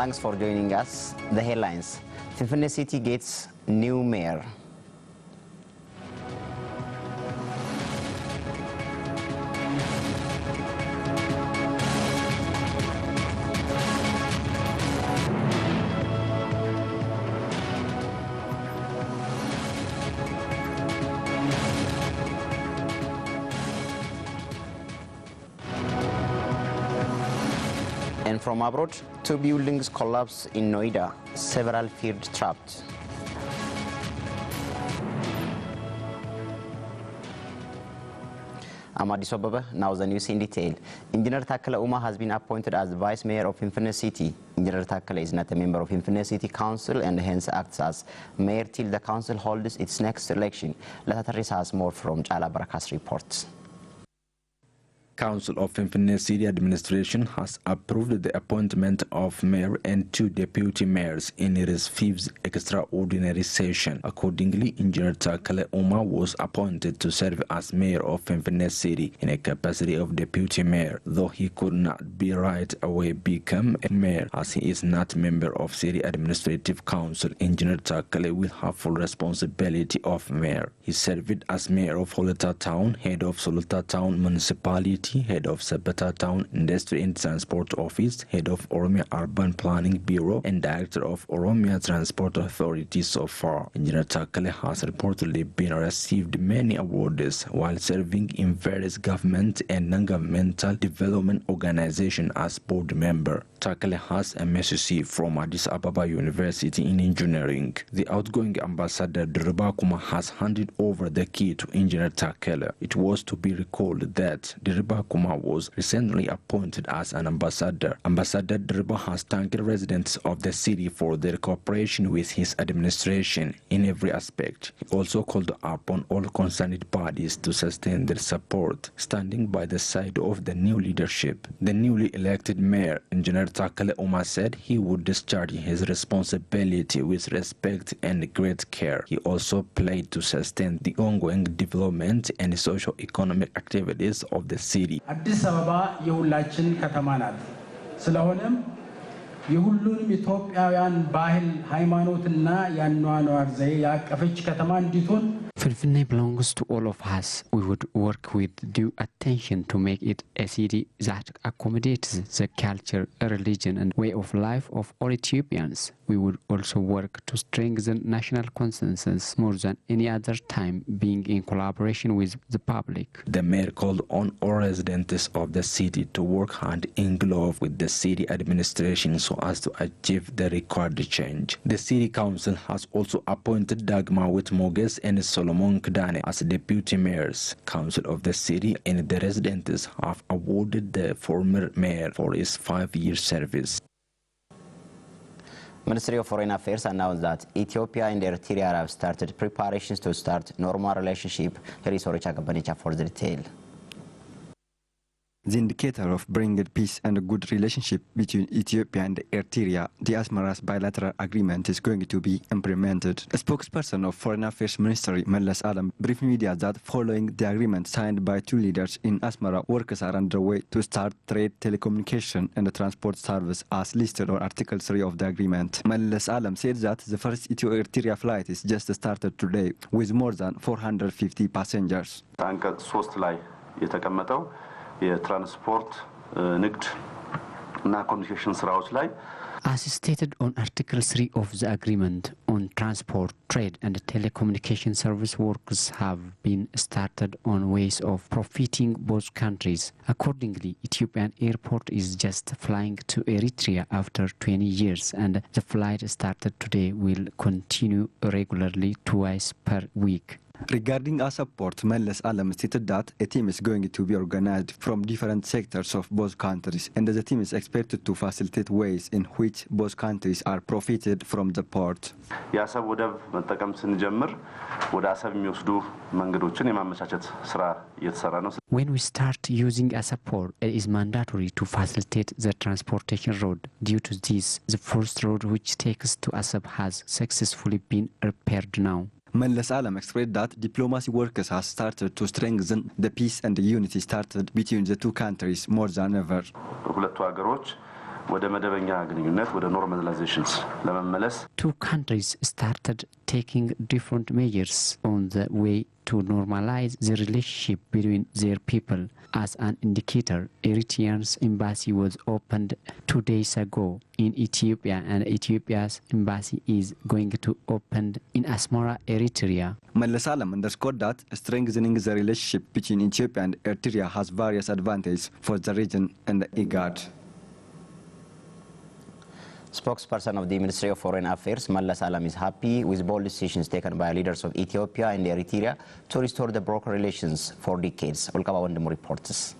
Thanks for joining us. The headlines. Finfinnee City gets new mayor. And from abroad, 2 buildings collapsed in Noida, several feared trapped. I'm Addis Ababa. Now the news in detail. Engineer Takkala Umar has been appointed as the Vice Mayor of Finfinnee City. Engineer Takkala is not a member of Finfinnee City Council and hence acts as Mayor till the Council holds its next election. Latatarisa has more from Jala Barakas reports. Council of Finfinnee City Administration has approved the appointment of mayor and 2 deputy mayors in its 5th extraordinary session. Accordingly, Engineer Takkala Umar was appointed to serve as mayor of Finfinnee City in a capacity of deputy mayor, though he could not be right away become a mayor as he is not member of City Administrative Council. Engineer Takkala will have full responsibility of mayor. He served as mayor of Holota Town, head of Solota Town Municipality, head of Sabata Town Industry and Transport Office, head of Oromia Urban Planning Bureau, and director of Oromia Transport Authority so far. Engineer Takkala has reportedly been received many awards while serving in various government and non-governmental development organizations as board member. Takkala has a MSc from Addis Ababa University in Engineering. The outgoing ambassador Diriba Kuma has handed over the key to Engineer Takkala. It was to be recalled that Diriba Kuma was recently appointed as an ambassador. Ambassador Diriba has thanked residents of the city for their cooperation with his administration in every aspect. He also called upon all concerned parties to sustain their support, standing by the side of the new leadership. The newly elected mayor, Engineer Takkala Umar, said he would discharge his responsibility with respect and great care. He also pledged to sustain the ongoing development and socio-economic activities of the city. አዲስ አበባ የሁላችን ከተማ ናት። ስለሆነም የሁሉንም ኢትዮጵያውያን ባህል ሃይማኖትና ያኗኗር ዘዬ ያቀፈች ከተማ እንዲሆን Finfinnee belongs to all of us. We would work with due attention to make it a city that accommodates the culture, religion and way of life of all Ethiopians. We would also work to strengthen national consensus more than any other time, being in collaboration with the public. The mayor called on all residents of the city to work hand in glove with the city administration so as to achieve the required change. The city council has also appointed Dagma Witmoges and Solomon Kdane as deputy mayors. Council of the city and the residents have awarded the former mayor for his 5-year service. Ministry of Foreign Affairs announced that Ethiopia and Eritrea have started preparations to start normal relationship. Here is Oricha Gabanica for the detail. The indicator of bringing peace and a good relationship between Ethiopia and Eritrea, the Asmara's bilateral agreement is going to be implemented. A spokesperson of Foreign Affairs Ministry, Mallas Alam, briefed media that following the agreement signed by 2 leaders in Asmara, works are underway to start trade, telecommunication and transport service as listed on Article 3 of the agreement. Mallas Alam said that the first Ethiopia flight is just started today with more than 450 passengers. የትራንስፖርት ንግድ እና ኮሚኒኬሽን ስራዎች ላይ As stated on Article 3 of the agreement on transport, trade and telecommunication service, works have been started on ways of profiting both countries. Accordingly, Ethiopian airport is just flying to Eritrea after 20 years and the flight started today will continue regularly twice per week. Regarding our support, Mallas Alam stated that a team is going to be organized from different sectors of both countries and the team is expected to facilitate ways in which both countries are profited from the port. የአሰብ ወደብ መጠቀም ስንጀምር ወደ አሰብ የሚወስዱ መንገዶችን የማመቻቸት ስራ እየተሰራ ነው። When we start using Asab port, it is mandatory to facilitate the transportation road. Due to this, the first road which takes to Asab has successfully been repaired now. Mallas Alam expressed that diplomacy works has started to strengthen the peace and the unity started between the 2 countries more than ever. ሁለቱ ሀገሮች ወደ መደበኛ ግንኙነት ወደ ኖርማላይዜሽንስ ለመመለስ two countries started taking different measures on the way to normalize the relationship between their people. As an indicator, Eritrea's embassy was opened 2 days ago in Ethiopia, and Ethiopia's embassy is going to open in Asmara, Eritrea. Mallas Alam underscored that strengthening the relationship between Ethiopia and Eritrea has various advantages for the region and the IGAD. Spokesperson of the Ministry of Foreign Affairs, Mallas Alam, is happy with bold decisions taken by leaders of Ethiopia and Eritrea to restore the broken relations for decades. Ulkaba Wandemu reports.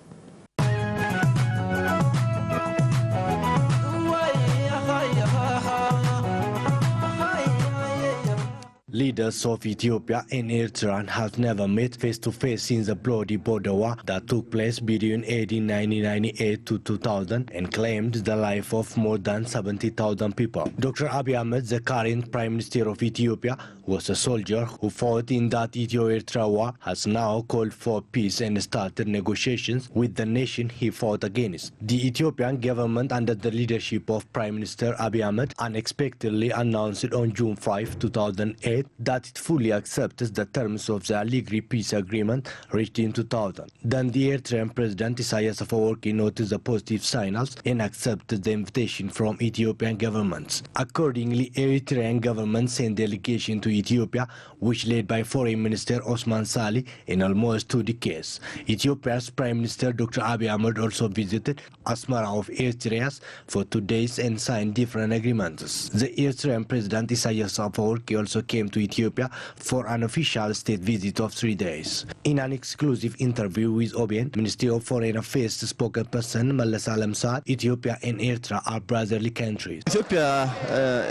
Leaders of Ethiopia and Eritrea have never met face-to-face since the bloody border war that took place between 1998 to 2000 and claimed the life of more than 70,000 people. Dr. Abiy Ahmed, the current Prime Minister of Ethiopia, was a soldier who fought in that Ethio-Eritrea war, has now called for peace and started negotiations with the nation he fought against. The Ethiopian government, under the leadership of Prime Minister Abiy Ahmed, unexpectedly announced on June 5, 2008, that it fully accepts the terms of the Allegri peace agreement reached in 2000. Then the Eritrean President Isaias Afwerki noticed the positive signals and accepted the invitation from Ethiopian governments. Accordingly, Eritrean government sent delegation to Ethiopia, which led by Foreign Minister Osman Salih in almost 2 decades. Ethiopia's Prime Minister Dr. Abiy Ahmed also visited Asmara of Eritrea for 2 days and signed different agreements. The Eritrean President Isaias Afwerki also came to Ethiopia for an official state visit of 3 days. In an exclusive interview with OBN, Ministry of Foreign Affairs spokesperson Mallas Alam said Ethiopia and Eritrea are brotherly countries. Ethiopia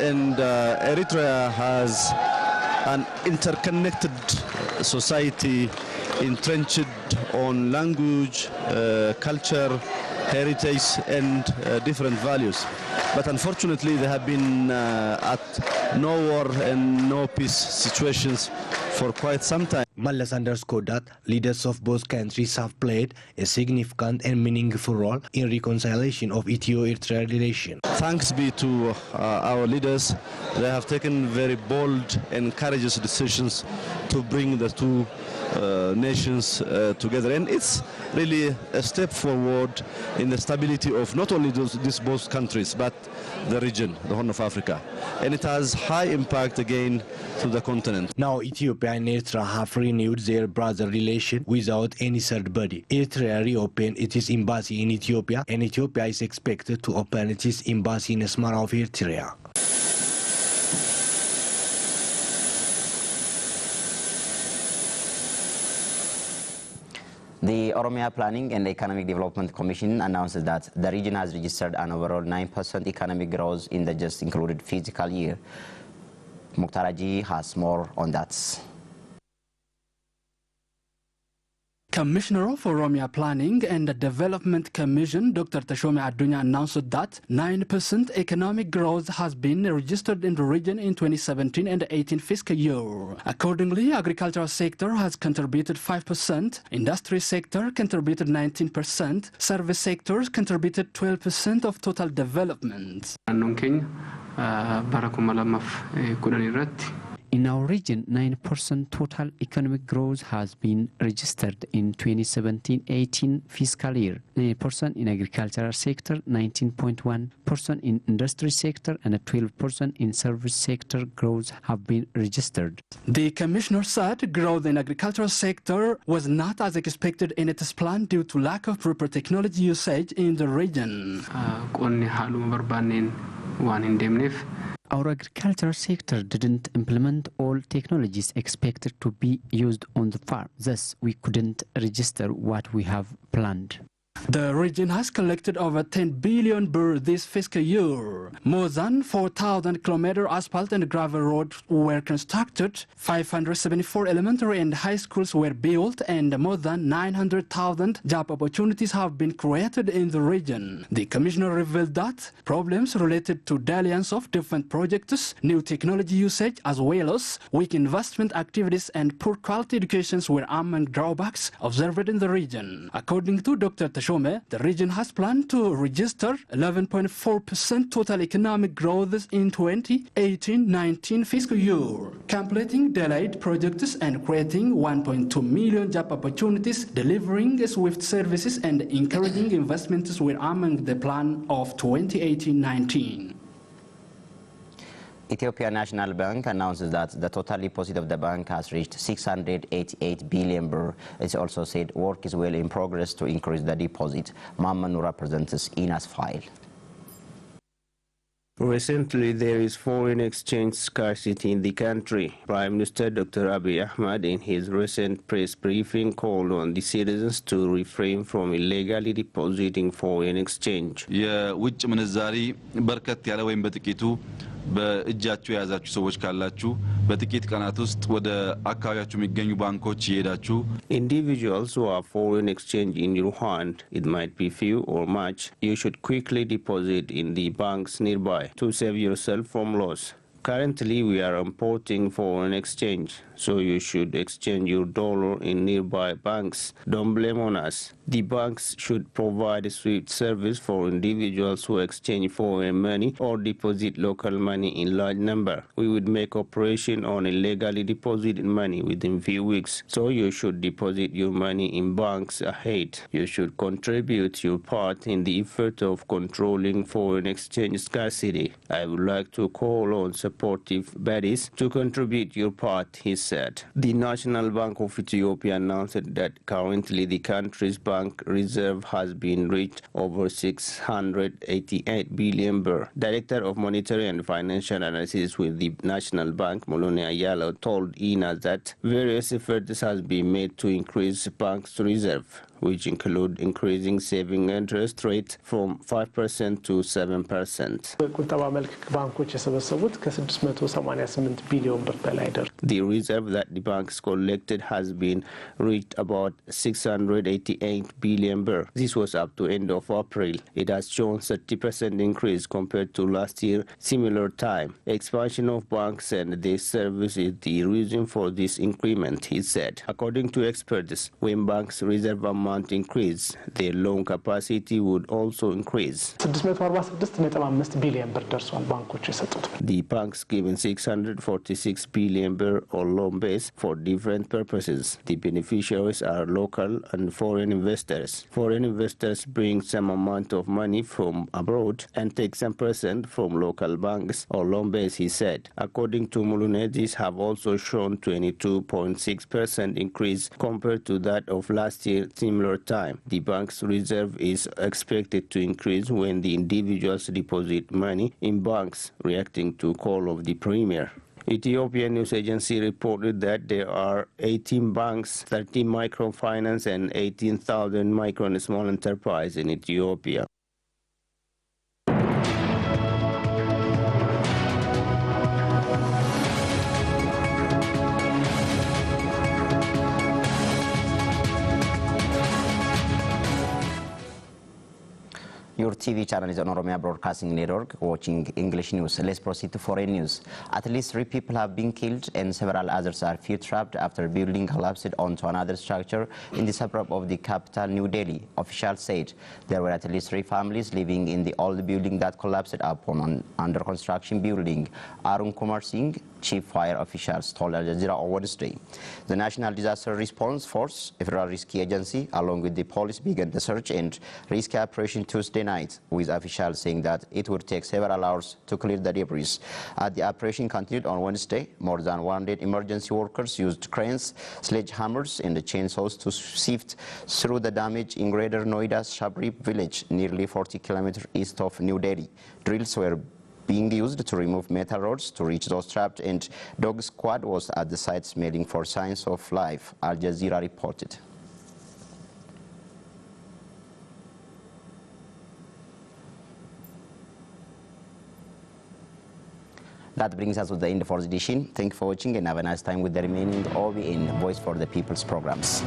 and Eritrea has an interconnected society entrenched on language, culture, heritage and different values. But unfortunately they have been at no war and no peace situations for quite some time. Mallas underscored that leaders of both countries have played a significant and meaningful role in reconciliation of Ethio-Eritrea relations. Thanks be to our leaders. They have taken very bold and courageous decisions to bring the two nations together, and it's really a step forward in the stability of not only these both countries but the region, the Horn of Africa, and it has high impact again to the continent. Now Ethiopia and Eritrea have renewed their brother relation without any third body. Eritrea reopened its embassy in Ethiopia, and Ethiopia is expected to open its embassy in Asmara of Eritrea. The Oromia Planning and Economic Development Commission announced that the region has registered an overall 9% economic growth in the just included fiscal year. Mukhtar Haji has more on that. Commissioner of Oromia Planning and Development Commission, Dr. Teshome Adunya, announced that 9% economic growth has been registered in the region in 2017 and 18 fiscal year. Accordingly, agricultural sector has contributed 5%, industry sector contributed 19%, service sectors contributed 12% of total development. In our region, 9% total economic growth has been registered in 2017-18 fiscal year. 9% in agricultural sector, 19.1% in industry sector, and 12% in service sector growth have been registered. The commissioner said growth in agricultural sector was not as expected in its plan due to lack of proper technology usage in the region. Our agricultural sector didn't implement all technologies expected to be used on the farm. Thus, we couldn't register what we have planned. The region has collected over 10 billion birr this fiscal year. More than 4,000 kilometers asphalt and gravel roads were constructed, 574 elementary and high schools were built, and more than 900,000 job opportunities have been created in the region. The commissioner revealed that problems related to dalliance of different projects, new technology usage, as well as weak investment activities and poor quality education were among drawbacks observed in the region. According to Dr. Teshome Teshome, the region has planned to register 11.4% total economic growth in 2018-19 fiscal year, completing delayed projects and creating 1.2 million job opportunities, delivering swift services and encouraging investments were among the plan of 2018-19. Ethiopia National Bank announces that the total deposit of the bank has reached 688 billion birr. It also said work is well in progress to increase the deposit. Mamman represents Ina's file. Recently, there is foreign exchange scarcity in the country. Prime Minister Dr. Abiy Ahmed, in his recent press briefing, called on the citizens to refrain from illegally depositing foreign exchange. የውጭ ምንዛሪ በርከት ያለ ወይም በጥቂቱ በእጃችሁ የያዛችሁ ሰዎች ካላችሁ በጥቂት ቀናት ውስጥ ወደ አካባቢያችሁ የሚገኙ ባንኮች እየሄዳችሁ Individuals who have foreign exchange in your hand, it might be few or much, you should quickly deposit in the banks nearby to save yourself from loss. Currently, we are importing foreign exchange, so you should exchange your dollar in nearby banks. Don't blame on us. The banks should provide a swift service for individuals who exchange foreign money or deposit local money in large number. We would make operation on illegally deposited money within few weeks, so you should deposit your money in banks ahead. You should contribute your part in the effort of controlling foreign exchange scarcity. I would like to call on supportive bodies to contribute your part, he said. The National Bank of Ethiopia announced that currently the country's bank reserve has been reached over 688 billion birr. Director of Monetary and Financial Analysis with the National Bank, Mulune Ayalo, told INA that various efforts has been made to increase bank's reserve, which include increasing saving interest rate from 5% to 7%. The reserve that the banks collected has been reached about 688 billion birr. This was up to end of April. It has shown 30% increase compared to last year similar time. Expansion of banks and their service is the reason for this increment, he said. According to experts, when banks reserve amount increase, their loan capacity would also increase. The banks given 646 billion birr or loan base for different purposes. The beneficiaries are local and foreign investors. Foreign investors bring some amount of money from abroad and take some percent from local banks or loan base, he said. According to Mulune, these have also shown 22.6% increase compared to that of last year similar time. The bank's reserve is expected to increase when the individuals deposit money in banks, reacting to call of the Premier. Ethiopian News Agency reported that there are 18 banks, 13 microfinance and 18,000 micro and small enterprise in Ethiopia. Your TV channel is on Oromia Broadcasting Network, watching English news. Let's proceed to foreign news. At least 3 people have been killed and several others are fear trapped after a building collapsed onto another structure in the suburb of the capital, New Delhi. Officials said there were at least 3 families living in the old building that collapsed upon an under construction building. Arun Kumar Singh, chief fire officials, told Al Jazeera on Wednesday. The National Disaster Response Force, a federal rescue agency, along with the police, began the search and rescue operation Tuesday night, with officials saying that it would take several hours to clear the debris. The operation continued on Wednesday. More than 100 emergency workers used cranes, sledgehammers, and chainsaws to sift through the damage in Greater Noida's Shabri village, nearly 40 kilometers east of New Delhi. Drills were being used to remove metal rods to reach those trapped, and dog squad was at the site smelling for signs of life, Al Jazeera reported. That brings us to the end of our edition. Thank you for watching and have a nice time with the remaining OBN Voice for the People's programs.